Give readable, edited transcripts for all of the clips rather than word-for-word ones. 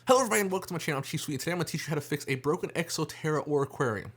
Hello everybody and welcome to my channel. I'm Chief Sweet, and today I'm going to teach you how to fix a broken Terra or aquarium.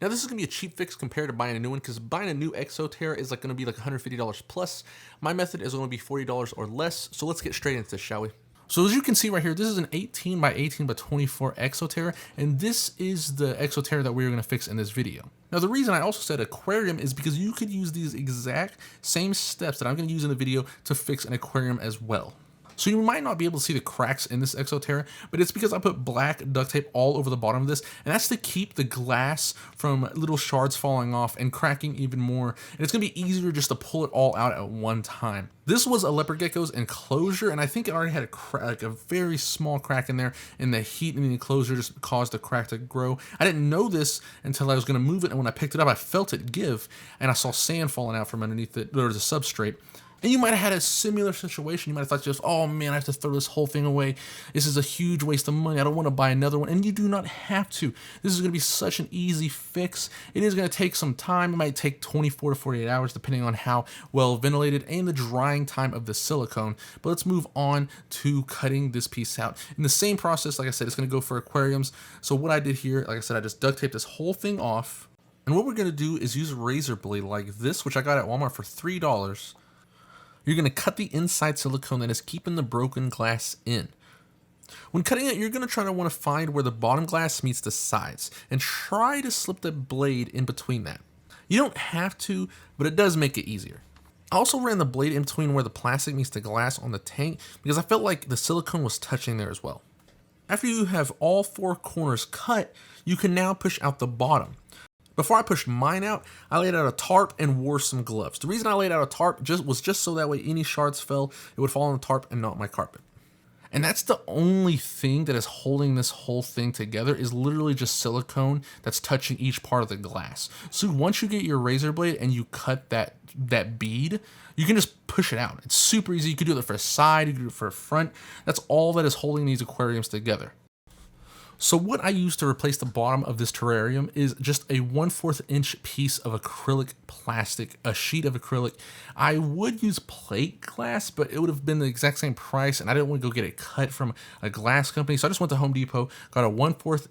Now this is going to be a cheap fix compared to buying a new one, because buying a new Terra is going to be like $150 plus. My method is going to be $40 or less, so let's get straight into this, shall we? So as you can see right here, this is an 18 by 18 by 24 Terra, and this is the Terra that we're going to fix in this video. Now the reason I also said aquarium is because you could use these exact same steps that I'm going to use in the video to fix an aquarium as well. So you might not be able to see the cracks in this Terra, but it's because I put black duct tape all over the bottom of this, and that's to keep the glass from little shards falling off and cracking even more. And it's gonna be easier just to pull it all out at one time. This was a leopard gecko's enclosure, and I think it already had a very small crack in there, and the heat in the enclosure just caused the crack to grow. I didn't know this until I was gonna move it, and when I picked it up, I felt it give, and I saw sand falling out from underneath it. There was a substrate. And you might have had a similar situation. You might have thought just, oh man, I have to throw this whole thing away. This is a huge waste of money. I don't want to buy another one. And you do not have to. This is going to be such an easy fix. It is going to take some time. It might take 24 to 48 hours depending on how well ventilated and the drying time of the silicone. But let's move on to cutting this piece out. In the same process, like I said, it's going to go for aquariums. So what I did here, like I said, I just duct taped this whole thing off. And what we're going to do is use a razor blade like this, which I got at Walmart for $3. You're going to cut the inside silicone that is keeping the broken glass in. When cutting it, you're going to want to find where the bottom glass meets the sides and try to slip the blade in between that. You don't have to, but it does make it easier. I also ran the blade in between where the plastic meets the glass on the tank because I felt like the silicone was touching there as well. After you have all four corners cut, you can now push out the bottom. Before I pushed mine out, I laid out a tarp and wore some gloves. The reason I laid out a tarp was just so that way any shards fell, it would fall on the tarp and not my carpet. And that's the only thing that is holding this whole thing together, is literally just silicone that's touching each part of the glass. So once you get your razor blade and you cut that bead, you can just push it out. It's super easy. You could do it for a side, you could do it for a front. That's all that is holding these aquariums together. So what I used to replace the bottom of this terrarium is just a 1/4 inch piece of acrylic plastic, a sheet of acrylic. I would use plate glass, but it would have been the exact same price, and I didn't want to go get it cut from a glass company. So I just went to Home Depot, got a 1/4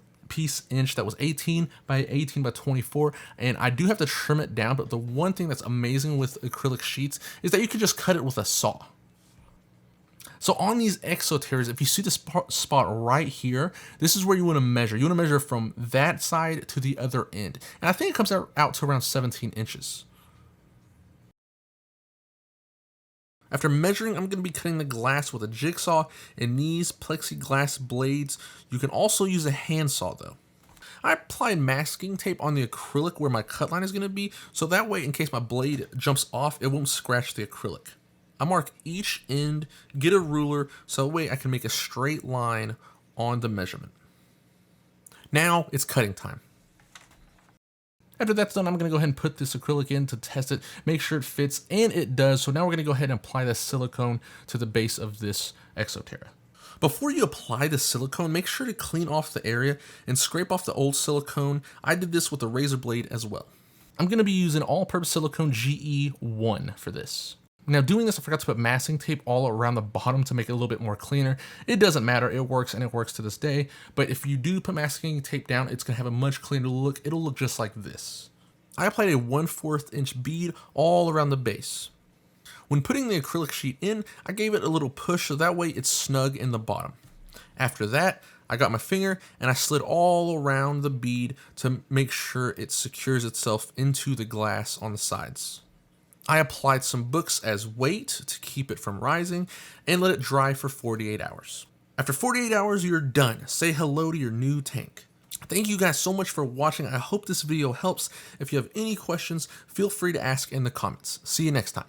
inch that was 18 by 18 by 24, and I do have to trim it down, but the one thing that's amazing with acrylic sheets is that you can just cut it with a saw. So on these Terras, if you see the spot right here, this is where you want to measure. You want to measure from that side to the other end. And I think it comes out to around 17 inches. After measuring, I'm going to be cutting the glass with a jigsaw and these plexiglass blades. You can also use a handsaw though. I applied masking tape on the acrylic where my cut line is going to be, so that way in case my blade jumps off, it won't scratch the acrylic. I mark each end, get a ruler, so that way I can make a straight line on the measurement. Now it's cutting time. After that's done, I'm going to go ahead and put this acrylic in to test it, make sure it fits, and it does. So now we're going to go ahead and apply the silicone to the base of this Terra. Before you apply the silicone, make sure to clean off the area and scrape off the old silicone. I did this with a razor blade as well. I'm going to be using all-purpose silicone GE1 for this. Now doing this, I forgot to put masking tape all around the bottom to make it a little bit more cleaner. It doesn't matter, it works, and it works to this day. But if you do put masking tape down, it's gonna have a much cleaner look. It'll look just like this. I applied a 1/4 inch bead all around the base. When putting the acrylic sheet in, I gave it a little push so that way it's snug in the bottom. After that, I got my finger and I slid all around the bead to make sure it secures itself into the glass on the sides. I applied some books as weight to keep it from rising and let it dry for 48 hours. After 48 hours, you're done. Say hello to your new tank. Thank you guys so much for watching. I hope this video helps. If you have any questions, feel free to ask in the comments. See you next time.